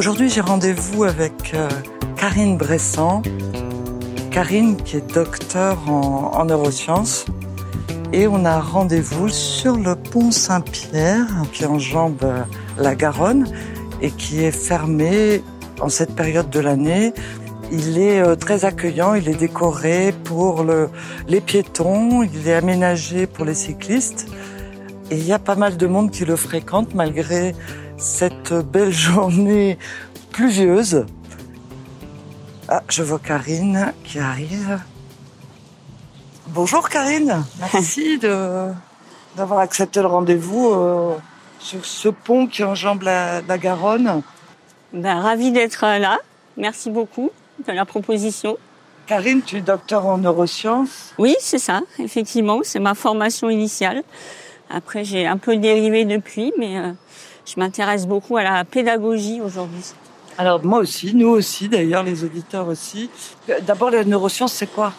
Aujourd'hui, j'ai rendez-vous avec Karine Bressan. Karine qui est docteur en neurosciences. Et on a rendez-vous sur le pont Saint-Pierre qui enjambe la Garonne et qui est fermé en cette période de l'année. Il est très accueillant, il est décoré pour les piétons, il est aménagé pour les cyclistes. Et il y a pas mal de monde qui le fréquente malgré cette belle journée pluvieuse. Ah, je vois Karine qui arrive. Bonjour Karine, merci d'avoir accepté le rendez-vous sur ce pont qui enjambe la Garonne. Ravie d'être là, merci beaucoup de la proposition. Karine, tu es docteur en neurosciences? Oui, c'est ça, effectivement, c'est ma formation initiale. Après, j'ai un peu dérivé depuis, mais je m'intéresse beaucoup à la pédagogie aujourd'hui. Alors moi aussi, nous aussi d'ailleurs, les auditeurs aussi. D'abord, les neurosciences, c'est quoi?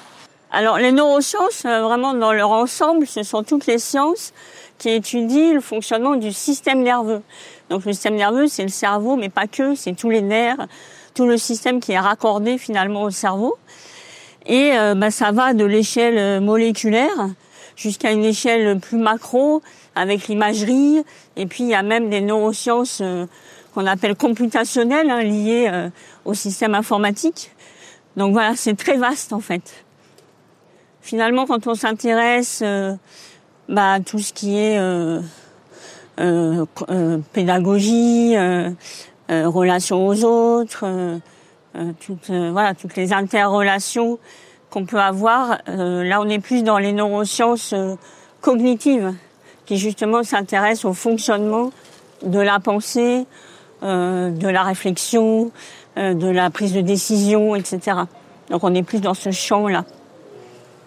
Alors les neurosciences, vraiment dans leur ensemble, ce sont toutes les sciences qui étudient le fonctionnement du système nerveux. Donc le système nerveux, c'est le cerveau, mais pas que, c'est tous les nerfs, tout le système qui est raccordé finalement au cerveau. Et ça va de l'échelle moléculaire jusqu'à une échelle plus macro avec l'imagerie. Et puis il y a même des neurosciences qu'on appelle computationnelles, liées au système informatique. Donc voilà, c'est très vaste en fait. Finalement, quand on s'intéresse à tout ce qui est pédagogie, relation aux autres, toutes les interrelations qu'on peut avoir, là on est plus dans les neurosciences cognitives qui justement s'intéressent au fonctionnement de la pensée, de la réflexion, de la prise de décision, etc. Donc on est plus dans ce champ-là.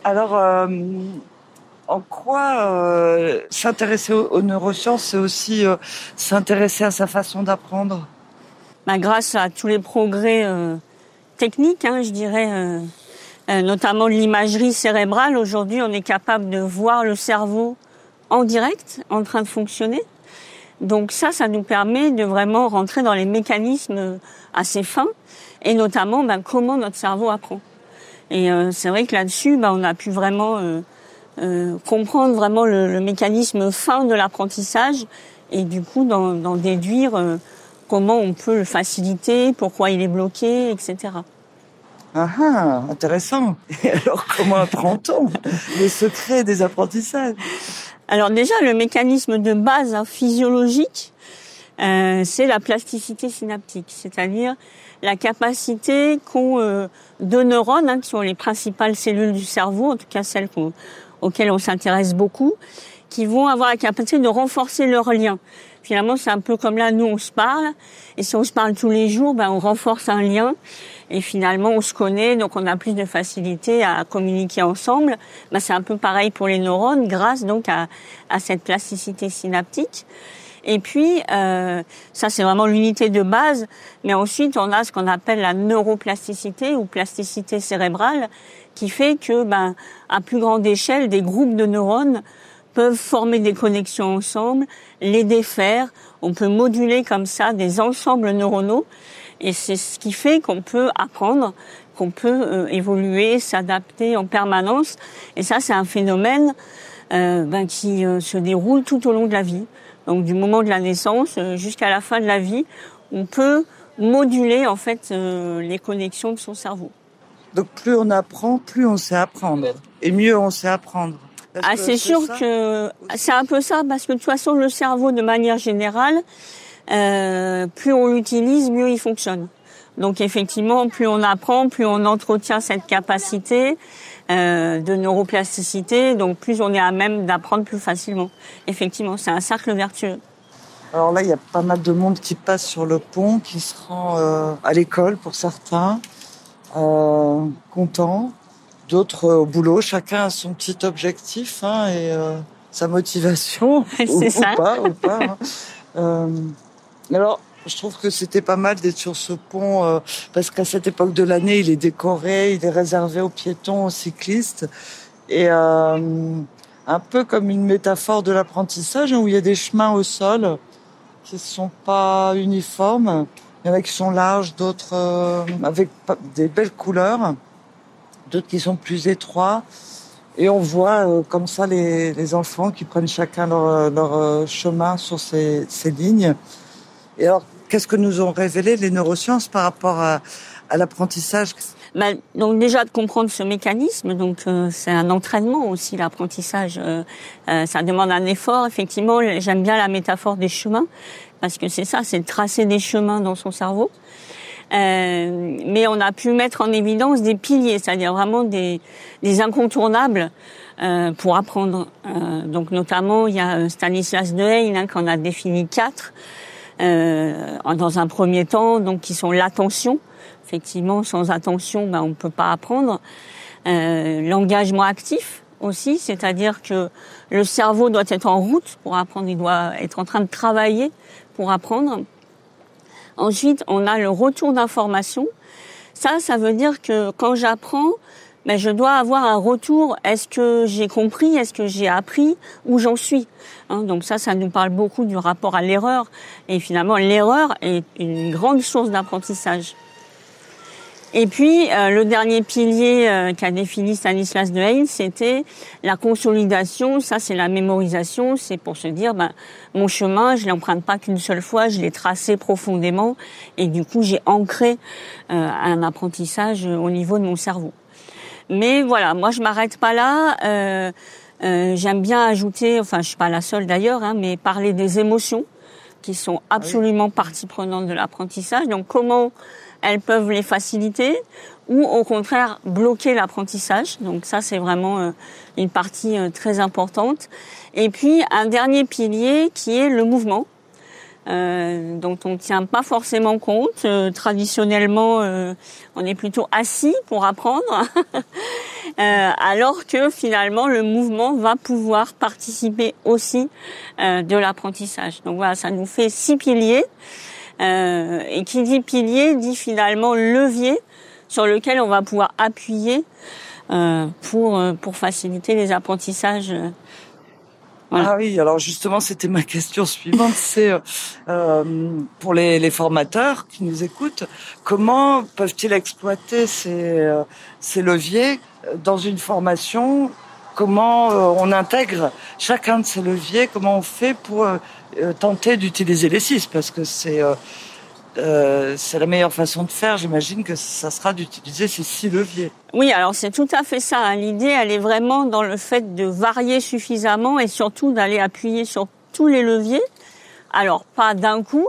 Alors, en quoi s'intéresser aux neurosciences, c'est aussi s'intéresser à sa façon d'apprendre? Grâce à tous les progrès techniques, je dirais, notamment l'imagerie cérébrale, aujourd'hui on est capable de voir le cerveau en direct, en train de fonctionner. Donc ça nous permet de vraiment rentrer dans les mécanismes assez fins, et notamment comment notre cerveau apprend. Et c'est vrai que là-dessus, on a pu vraiment comprendre vraiment le mécanisme fin de l'apprentissage et du coup d'en déduire comment on peut le faciliter, pourquoi il est bloqué, etc. Ah, intéressant. Et alors, comment apprend-on les secrets des apprentissages? Alors déjà, le mécanisme de base physiologique, c'est la plasticité synaptique, c'est-à-dire la capacité qu'ont deux neurones, qui sont les principales cellules du cerveau, en tout cas celles auxquelles on s'intéresse beaucoup, qui vont avoir la capacité de renforcer leurs liens. Finalement, c'est un peu comme là, nous, on se parle, et si on se parle tous les jours, on renforce un lien, et finalement, on se connaît, donc on a plus de facilité à communiquer ensemble. C'est un peu pareil pour les neurones, grâce donc à cette plasticité synaptique. Et puis, ça c'est vraiment l'unité de base, mais ensuite on a ce qu'on appelle la neuroplasticité ou plasticité cérébrale, qui fait que, à plus grande échelle, des groupes de neurones peuvent former des connexions ensemble, les défaire, on peut moduler comme ça des ensembles neuronaux, et c'est ce qui fait qu'on peut apprendre, qu'on peut évoluer, s'adapter en permanence, et ça c'est un phénomène qui se déroule tout au long de la vie. Donc du moment de la naissance jusqu'à la fin de la vie, on peut moduler en fait les connexions de son cerveau. Donc plus on apprend, plus on sait apprendre. Et mieux on sait apprendre. C'est sûr que c'est un peu ça, parce que de toute façon le cerveau de manière générale, plus on l'utilise, mieux il fonctionne. Donc effectivement, plus on apprend, plus on entretient cette capacité de neuroplasticité, donc plus on est à même d'apprendre plus facilement. Effectivement, c'est un cercle vertueux. Alors là, il y a pas mal de monde qui passe sur le pont, qui se rend à l'école pour certains, contents, d'autres au boulot. Chacun a son petit objectif et sa motivation, ou pas. Alors, je trouve que c'était pas mal d'être sur ce pont parce qu'à cette époque de l'année, il est décoré, il est réservé aux piétons, aux cyclistes. Et un peu comme une métaphore de l'apprentissage où il y a des chemins au sol qui ne sont pas uniformes Il y en a qui sont larges, d'autres avec des belles couleurs, d'autres qui sont plus étroits. Et on voit comme ça les enfants qui prennent chacun leur chemin sur ces lignes. Et alors, qu'est-ce que nous ont révélé les neurosciences par rapport à l'apprentissage? Donc déjà de comprendre ce mécanisme, donc c'est un entraînement aussi l'apprentissage. Ça demande un effort. Effectivement, j'aime bien la métaphore des chemins parce que c'est ça, c'est de tracer des chemins dans son cerveau. Mais on a pu mettre en évidence des piliers, c'est-à-dire vraiment des incontournables pour apprendre. Donc notamment, il y a Stanislas Dehaene qui en a défini 4 dans un premier temps, donc qui sont l'attention. Effectivement, sans attention, on ne peut pas apprendre. L'engagement actif aussi, c'est-à-dire que le cerveau doit être en route pour apprendre, il doit être en train de travailler pour apprendre. Ensuite, on a le retour d'information. Ça veut dire que quand j'apprends, je dois avoir un retour. Est-ce que j'ai compris? Est-ce que j'ai appris? Où j'en suis? Donc ça nous parle beaucoup du rapport à l'erreur. Et finalement, l'erreur est une grande source d'apprentissage. Et puis, le dernier pilier qu'a défini Stanislas Dehaene, c'était la consolidation. Ça, c'est la mémorisation. C'est pour se dire, mon chemin, je l'emprunte pas qu'une seule fois, je l'ai tracé profondément. Et du coup, j'ai ancré un apprentissage au niveau de mon cerveau. Mais voilà, moi, je m'arrête pas là. J'aime bien ajouter, enfin, je suis pas la seule d'ailleurs, mais parler des émotions qui sont absolument partie prenante de l'apprentissage. Donc, comment elles peuvent les faciliter ou au contraire bloquer l'apprentissage. Donc ça, c'est vraiment une partie très importante. Et puis, un dernier pilier qui est le mouvement, dont on ne tient pas forcément compte. Traditionnellement, on est plutôt assis pour apprendre, alors que finalement, le mouvement va pouvoir participer aussi de l'apprentissage. Donc voilà, ça nous fait 6 piliers. Et qui dit pilier dit finalement levier sur lequel on va pouvoir appuyer pour faciliter les apprentissages. Voilà. Ah oui, alors justement, c'était ma question suivante. C'est pour les formateurs qui nous écoutent, comment peuvent-ils exploiter ces leviers dans une formation? Comment on intègre chacun de ces leviers? Comment on fait pour tenter d'utiliser les 6? Parce que c'est la meilleure façon de faire. J'imagine que ça sera d'utiliser ces 6 leviers. Oui, alors c'est tout à fait ça. L'idée, elle est vraiment dans le fait de varier suffisamment et surtout d'aller appuyer sur tous les leviers. Alors, pas d'un coup,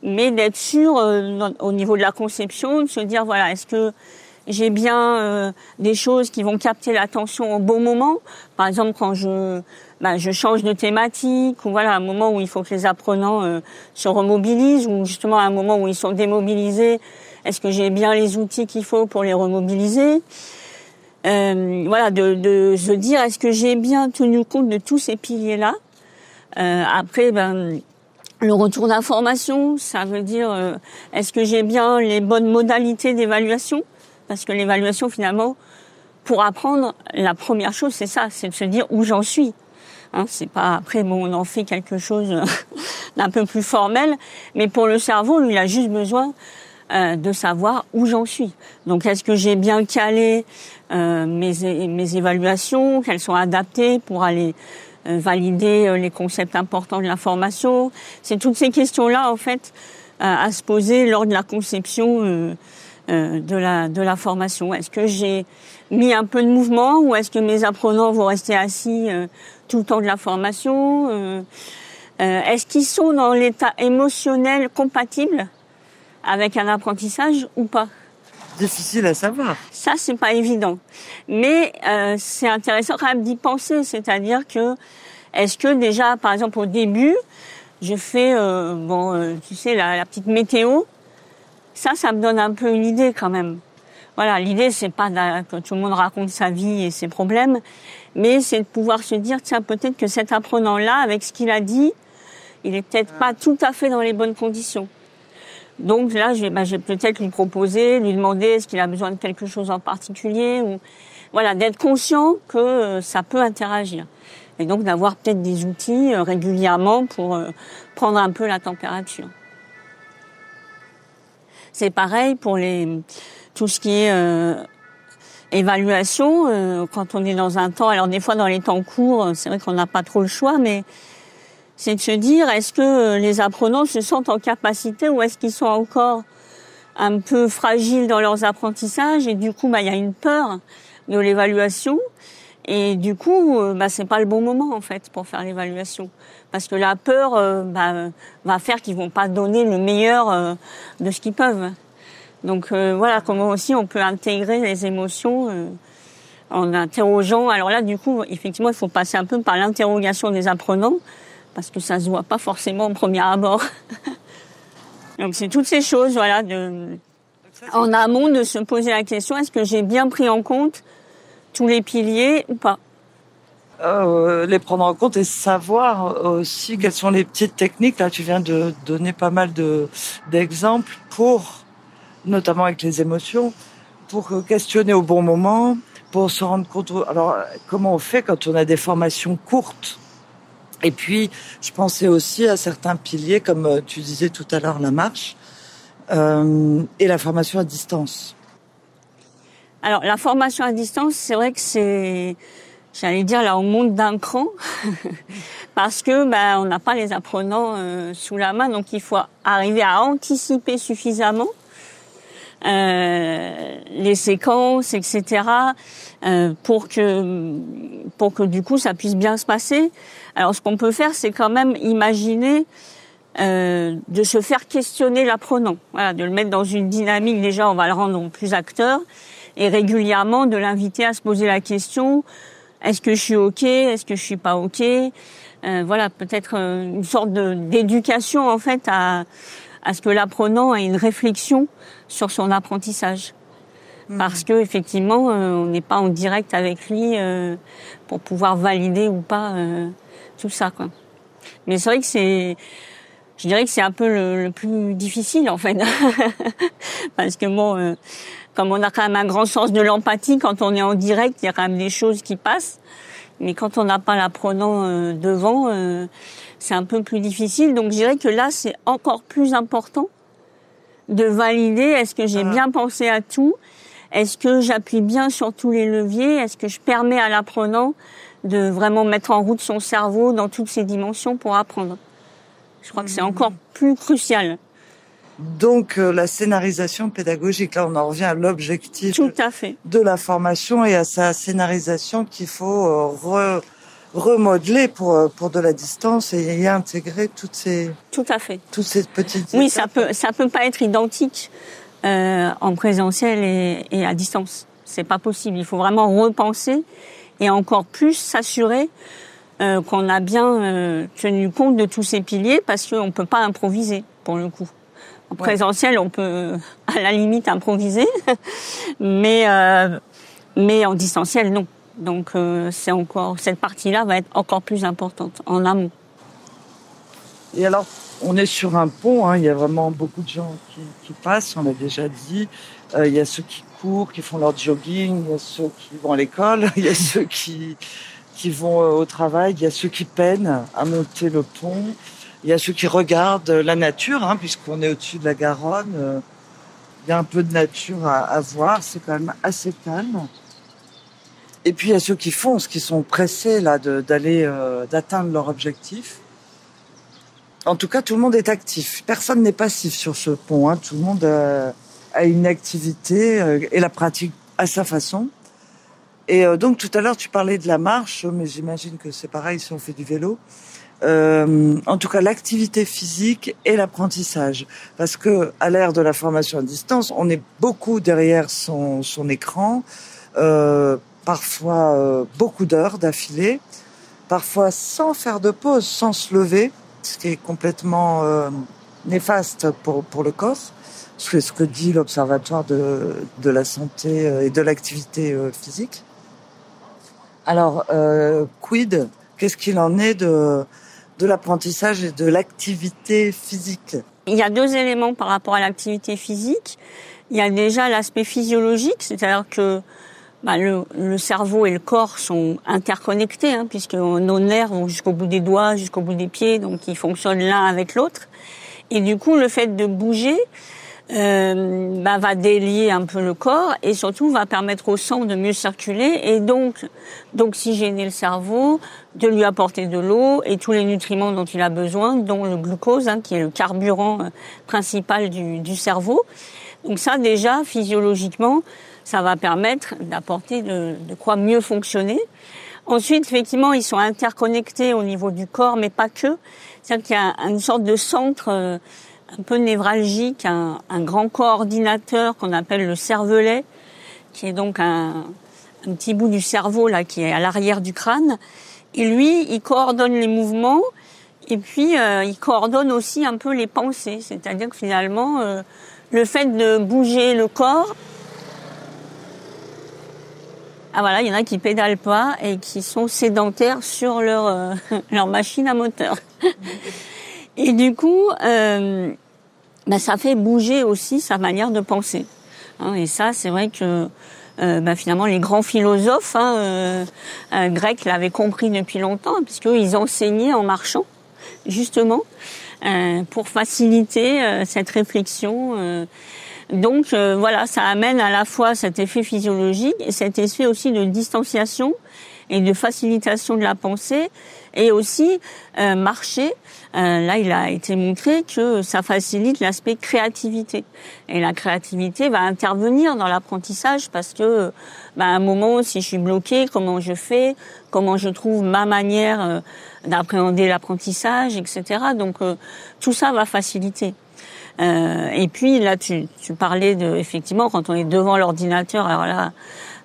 mais d'être sûr au niveau de la conception, de se dire, voilà, est-ce que j'ai bien des choses qui vont capter l'attention au bon moment. Par exemple, quand je change de thématique, ou voilà, un moment où il faut que les apprenants se remobilisent, ou justement un moment où ils sont démobilisés, est-ce que j'ai bien les outils qu'il faut pour les remobiliser? Voilà, de se dire, est-ce que j'ai bien tenu compte de tous ces piliers-là? Après, le retour d'information, ça veut dire, est-ce que j'ai bien les bonnes modalités d'évaluation? Parce que l'évaluation, finalement, pour apprendre, la première chose, c'est ça, c'est de se dire où j'en suis. C'est pas après, on en fait quelque chose d'un peu plus formel, mais pour le cerveau, lui, il a juste besoin de savoir où j'en suis. Donc, est-ce que j'ai bien calé mes évaluations, qu'elles sont adaptées pour aller valider les concepts importants de l'information? C'est toutes ces questions-là, en fait, à se poser lors de la conception de la formation. Est-ce que j'ai mis un peu de mouvement ou est-ce que mes apprenants vont rester assis tout le temps de la formation? Est-ce qu'ils sont dans l'état émotionnel compatible avec un apprentissage ou pas? Difficile à savoir. Ça, c'est pas évident. Mais c'est intéressant quand même d'y penser. C'est-à-dire que, est-ce que déjà, par exemple, au début, je fais, tu sais, la petite météo. Ça me donne un peu une idée quand même. Voilà, l'idée, c'est pas que tout le monde raconte sa vie et ses problèmes, mais c'est de pouvoir se dire, tiens, peut-être que cet apprenant-là, avec ce qu'il a dit, il est peut-être pas tout à fait dans les bonnes conditions. Donc là, je vais peut-être lui proposer, lui demander est-ce qu'il a besoin de quelque chose en particulier, ou voilà, d'être conscient que ça peut interagir. Et donc d'avoir peut-être des outils régulièrement pour prendre un peu la température. C'est pareil pour tout ce qui est évaluation. Quand on est dans un temps, alors des fois dans les temps courts, c'est vrai qu'on n'a pas trop le choix, mais c'est de se dire, est-ce que les apprenants se sentent en capacité ou est-ce qu'ils sont encore un peu fragiles dans leurs apprentissages et du coup, il y a une peur de l'évaluation et du coup, c'est pas le bon moment en fait pour faire l'évaluation parce que la peur va faire qu'ils vont pas donner le meilleur de ce qu'ils peuvent. Donc voilà comment aussi on peut intégrer les émotions en interrogeant. Alors là, du coup, effectivement, il faut passer un peu par l'interrogation des apprenants. Parce que ça se voit pas forcément au premier abord. Donc c'est toutes ces choses, voilà, en amont de se poser la question, est-ce que j'ai bien pris en compte tous les piliers ou pas? Les prendre en compte et savoir aussi quelles sont les petites techniques. Là, tu viens de donner pas mal d'exemples pour, notamment avec les émotions, pour questionner au bon moment, pour se rendre compte. Alors, comment on fait quand on a des formations courtes? Et puis, je pensais aussi à certains piliers, comme tu disais tout à l'heure, la marche et la formation à distance. Alors, la formation à distance, c'est vrai que j'allais dire, là, on monte d'un cran parce que on n'a pas les apprenants sous la main, donc il faut arriver à anticiper suffisamment les séquences, etc. Pour que du coup ça puisse bien se passer. Alors ce qu'on peut faire, c'est quand même imaginer de se faire questionner l'apprenant, voilà, de le mettre dans une dynamique. Déjà, on va le rendre plus acteur et régulièrement de l'inviter à se poser la question: est-ce que je suis ok? Est-ce que je suis pas ok? Voilà, peut-être une sorte d'éducation en fait à ce que l'apprenant ait une réflexion sur son apprentissage. Parce que effectivement, on n'est pas en direct avec lui pour pouvoir valider ou pas tout ça, quoi. Mais c'est vrai que je dirais que c'est un peu le plus difficile en fait, parce que bon, comme on a quand même un grand sens de l'empathie, quand on est en direct, il y a quand même des choses qui passent. Mais quand on n'a pas l'apprenant devant, c'est un peu plus difficile. Donc je dirais que là, c'est encore plus important de valider, est-ce que j'ai bien pensé à tout? Est-ce que j'appuie bien sur tous les leviers? Est-ce que je permets à l'apprenant de vraiment mettre en route son cerveau dans toutes ses dimensions pour apprendre? Je crois que c'est encore plus crucial. Donc la scénarisation pédagogique, là on en revient à l'objectif Tout à fait. de la formation et à sa scénarisation qu'il faut remodeler pour de la distance et y intégrer Tout à fait. toutes ces petites Oui, étapes. ça peut pas être identique en présentiel et à distance. C'est pas possible. Il faut vraiment repenser et encore plus s'assurer qu'on a bien tenu compte de tous ces piliers parce qu'on peut pas improviser pour le coup. En présentiel, on peut à la limite improviser, mais en distanciel, non. Donc cette partie-là va être encore plus importante en amont. Et alors, on est sur un pont, hein, il y a vraiment beaucoup de gens qui passent, on l'a déjà dit. Il y a ceux qui courent, qui font leur jogging, il y a ceux qui vont à l'école, il y a ceux qui vont au travail, il y a ceux qui peinent à monter le pont. Il y a ceux qui regardent la nature, hein, puisqu'on est au-dessus de la Garonne. Il y a un peu de nature à voir, c'est quand même assez calme. Et puis il y a ceux qui foncent, qui sont pressés là d'atteindre leur objectif. En tout cas, tout le monde est actif. Personne n'est passif sur ce pont. Hein. Tout le monde a une activité et la pratique à sa façon. Et donc tout à l'heure, tu parlais de la marche, mais j'imagine que c'est pareil si on fait du vélo. En tout cas, l'activité physique et l'apprentissage. Parce que à l'ère de la formation à distance, on est beaucoup derrière son écran, parfois beaucoup d'heures d'affilée, parfois sans faire de pause, sans se lever, ce qui est complètement néfaste pour le corps. C'est ce que dit l'Observatoire de la santé et de l'activité physique. Alors, quid? Qu'est-ce qu'il en est de l'apprentissage et de l'activité physique? Il y a deux éléments par rapport à l'activité physique. Il y a déjà l'aspect physiologique, c'est-à-dire que le cerveau et le corps sont interconnectés, hein, puisque nos nerfs vont jusqu'au bout des doigts, jusqu'au bout des pieds, donc ils fonctionnent l'un avec l'autre. Et du coup, le fait de bouger va délier un peu le corps et surtout va permettre au sang de mieux circuler et donc d'oxygéner le cerveau, de lui apporter de l'eau et tous les nutriments dont il a besoin, dont le glucose, qui est le carburant principal du cerveau. Donc ça, déjà, physiologiquement, ça va permettre d'apporter de quoi mieux fonctionner. Ensuite, effectivement, ils sont interconnectés au niveau du corps, mais pas que. C'est-à-dire qu'il y a une sorte de centre un peu névralgique, un grand coordinateur qu'on appelle le cervelet, qui est donc un petit bout du cerveau là qui est à l'arrière du crâne. Et lui, il coordonne les mouvements et puis il coordonne aussi un peu les pensées. C'est-à-dire que finalement, le fait de bouger le corps... Ah voilà, il y en a qui pédalent pas et qui sont sédentaires sur leur machine à moteur. Et du coup, ça fait bouger aussi sa manière de penser. Et ça, c'est vrai que finalement, les grands philosophes grecs l'avaient compris depuis longtemps, puisqu'ils enseignaient en marchant, justement, pour faciliter cette réflexion. Donc voilà, ça amène à la fois cet effet physiologique et cet effet aussi de distanciation et de facilitation de la pensée et aussi marcher. Là, il a été montré que ça facilite l'aspect créativité. Et la créativité va intervenir dans l'apprentissage parce que à un moment, si je suis bloquée, comment je fais, comment je trouve ma manière d'appréhender l'apprentissage, etc. Donc tout ça va faciliter. Et puis là, tu parlais de, effectivement, quand on est devant l'ordinateur, alors là,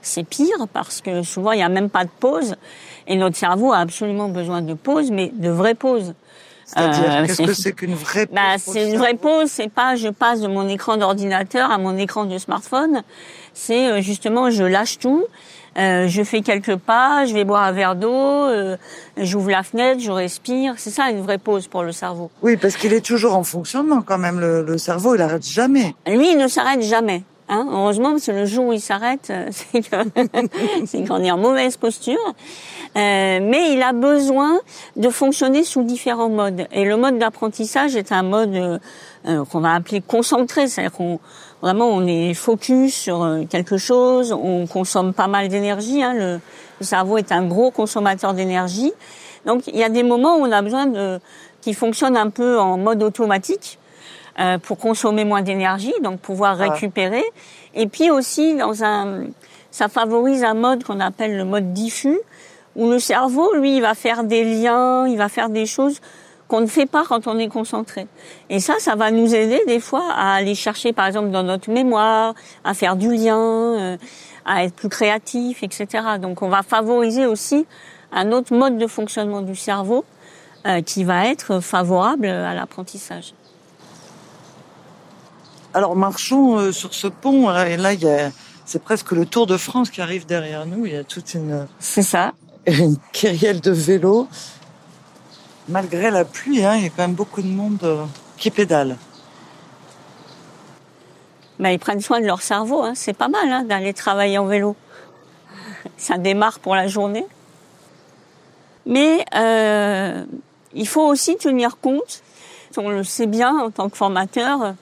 c'est pire parce que souvent il n'y a même pas de pause et notre cerveau a absolument besoin de pause, mais de vraies pauses. C'est-à-dire, qu'est-ce que c'est qu'une vraie pause? C'est une vraie pause, c'est pas je passe de mon écran d'ordinateur à mon écran de smartphone, c'est justement je lâche tout. Je fais quelques pas, je vais boire un verre d'eau, j'ouvre la fenêtre, je respire. C'est ça une vraie pause pour le cerveau. Oui, parce qu'il est toujours en fonctionnement quand même. Le cerveau, il n'arrête jamais. Lui, il ne s'arrête jamais. Heureusement, parce que le jour où il s'arrête, c'est qu'on est en mauvaise posture. Mais il a besoin de fonctionner sous différents modes. Et le mode d'apprentissage est un mode qu'on va appeler concentré. C'est-à-dire qu'on est focus sur quelque chose, on consomme pas mal d'énergie. Le cerveau est un gros consommateur d'énergie. Donc il y a des moments où on a besoin qu'il fonctionne un peu en mode automatique pour consommer moins d'énergie, donc pouvoir récupérer. Et puis aussi ça favorise un mode qu'on appelle le mode diffus, où le cerveau, lui, il va faire des liens, il va faire des choses qu'on ne fait pas quand on est concentré. Et ça va nous aider des fois à aller chercher, par exemple, dans notre mémoire, à faire du lien, à être plus créatif, etc. Donc on va favoriser aussi un autre mode de fonctionnement du cerveau qui va être favorable à l'apprentissage. Alors marchons sur ce pont, et là c'est presque le Tour de France qui arrive derrière nous. Il y a toute C'est ça. Une kyrielle de vélos. Malgré la pluie, il y a quand même beaucoup de monde qui pédale. Ils prennent soin de leur cerveau, c'est pas mal d'aller travailler en vélo. Ça démarre pour la journée. Mais il faut aussi tenir compte, on le sait bien en tant que formateur,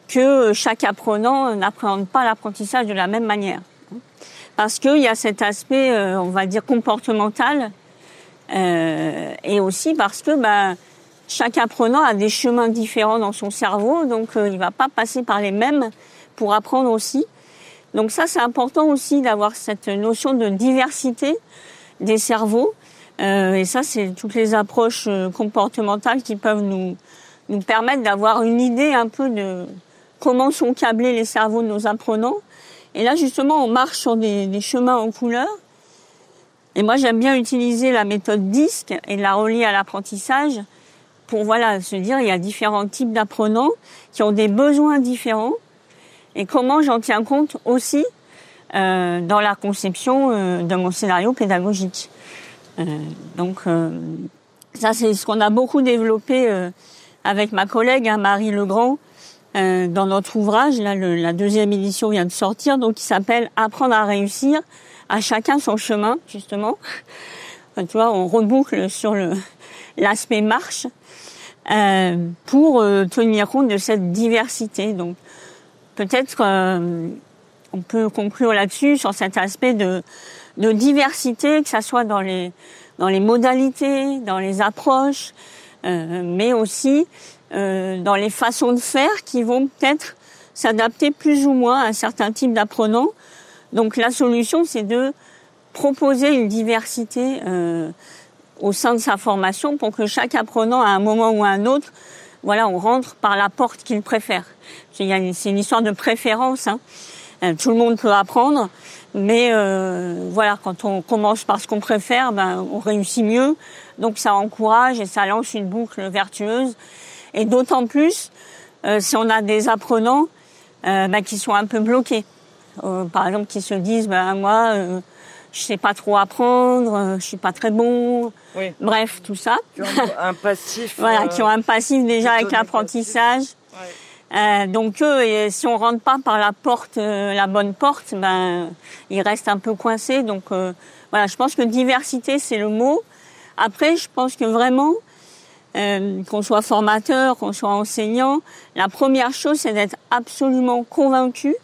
que chaque apprenant n'appréhende pas l'apprentissage de la même manière. Parce qu'il y a cet aspect, on va dire, comportemental, et aussi parce que chaque apprenant a des chemins différents dans son cerveau, donc il va pas passer par les mêmes pour apprendre aussi. Donc ça, c'est important aussi d'avoir cette notion de diversité des cerveaux, et ça, c'est toutes les approches comportementales qui peuvent nous permettre d'avoir une idée un peu de comment sont câblés les cerveaux de nos apprenants. Et là, justement, on marche sur des chemins en couleur. Et moi, j'aime bien utiliser la méthode DISC et la relier à l'apprentissage pour, se dire, il y a différents types d'apprenants qui ont des besoins différents et comment j'en tiens compte aussi dans la conception de mon scénario pédagogique. Ça, c'est ce qu'on a beaucoup développé avec ma collègue, Marie Legrand, dans notre ouvrage. Là, la deuxième édition vient de sortir, donc qui s'appelle « Apprendre à réussir ». À chacun son chemin, justement. Tu vois, on reboucle sur l'aspect marche. pour tenir compte de cette diversité. Donc peut-être on peut conclure là-dessus sur cet aspect de diversité, que ça soit dans les modalités, dans les approches, mais aussi dans les façons de faire qui vont peut-être s'adapter plus ou moins à un certain type d'apprenants. Donc la solution, c'est de proposer une diversité au sein de sa formation pour que chaque apprenant, à un moment ou à un autre, voilà, on rentre par la porte qu'il préfère. C'est une histoire de préférence, hein. Tout le monde peut apprendre, mais voilà, quand on commence par ce qu'on préfère, on réussit mieux. Donc ça encourage et ça lance une boucle vertueuse. Et d'autant plus si on a des apprenants qui sont un peu bloqués. Par exemple, qui se disent, moi, je sais pas trop apprendre, je suis pas très bon. Oui. Bref, tout ça. Qui ont un passif. Voilà, qui ont un passif déjà avec l'apprentissage. Ouais. Donc eux, si on rentre pas par la porte, la bonne porte, ils restent un peu coincés. Donc voilà, je pense que diversité, c'est le mot. Après, je pense que vraiment, qu'on soit formateur, qu'on soit enseignant, la première chose, c'est d'être absolument convaincu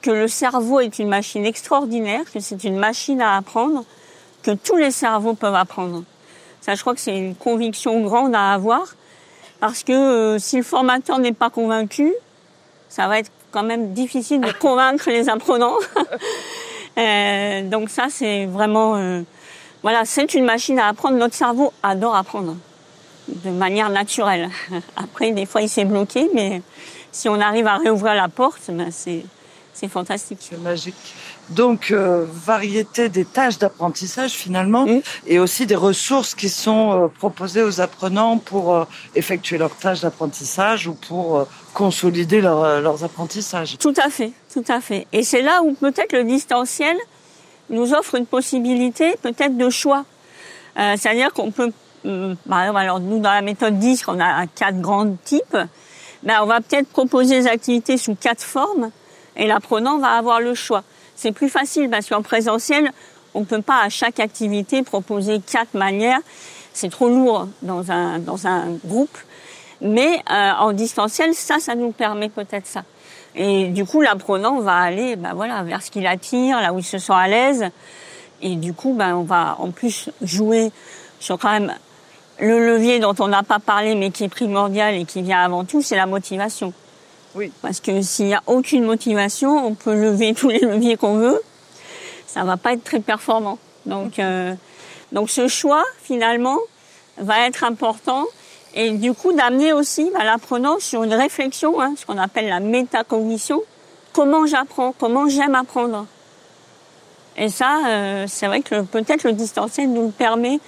que le cerveau est une machine extraordinaire, que c'est une machine à apprendre, que tous les cerveaux peuvent apprendre. Ça, je crois que c'est une conviction grande à avoir, parce que si le formateur n'est pas convaincu, ça va être quand même difficile de convaincre les apprenants. Donc ça, c'est vraiment... voilà, c'est une machine à apprendre. Notre cerveau adore apprendre de manière naturelle. Après, des fois, il s'est bloqué, mais si on arrive à réouvrir la porte, c'est fantastique. C'est magique. Donc, variété des tâches d'apprentissage finalement, et aussi des ressources qui sont proposées aux apprenants pour effectuer leurs tâches d'apprentissage ou pour consolider leurs apprentissages. Tout à fait, tout à fait. Et c'est là où peut-être le distanciel nous offre une possibilité peut-être de choix. C'est-à-dire qu'on peut, par exemple, alors nous dans la méthode 10, on a 4 grands types, on va peut-être proposer des activités sous 4 formes, et l'apprenant va avoir le choix. C'est plus facile parce qu'en présentiel, on ne peut pas à chaque activité proposer 4 manières. C'est trop lourd dans un groupe. Mais en distanciel, ça nous permet peut-être ça. Et du coup, l'apprenant va aller vers ce qui l'attire, là où il se sent à l'aise. Et du coup, on va en plus jouer sur quand même le levier dont on n'a pas parlé, mais qui est primordial et qui vient avant tout, c'est la motivation. Oui. Parce que s'il n'y a aucune motivation, on peut lever tous les leviers qu'on veut, ça va pas être très performant. Donc ce choix, finalement, va être important. Et du coup, d'amener aussi l'apprenant sur une réflexion, ce qu'on appelle la métacognition. Comment j'apprends? Comment j'aime apprendre? Et ça, c'est vrai que peut-être le distanciel nous le permet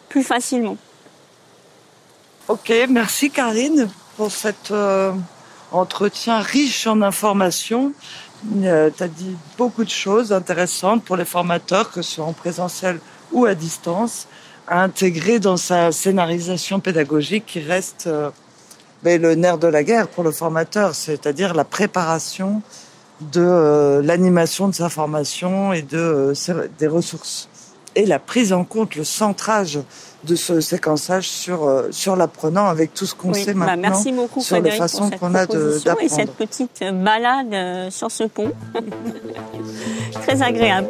plus facilement. Ok, merci Karine pour cet entretien riche en informations. Tu as dit beaucoup de choses intéressantes pour les formateurs, que ce soit en présentiel ou à distance, à intégrer dans sa scénarisation pédagogique qui reste le nerf de la guerre pour le formateur, c'est-à-dire la préparation de l'animation de sa formation et des ressources. Et la prise en compte, le centrage de ce séquençage sur l'apprenant avec tout ce qu'on sait maintenant merci beaucoup, sur les façons qu'on a d'apprendre. Et cette petite balade sur ce pont. Très agréable.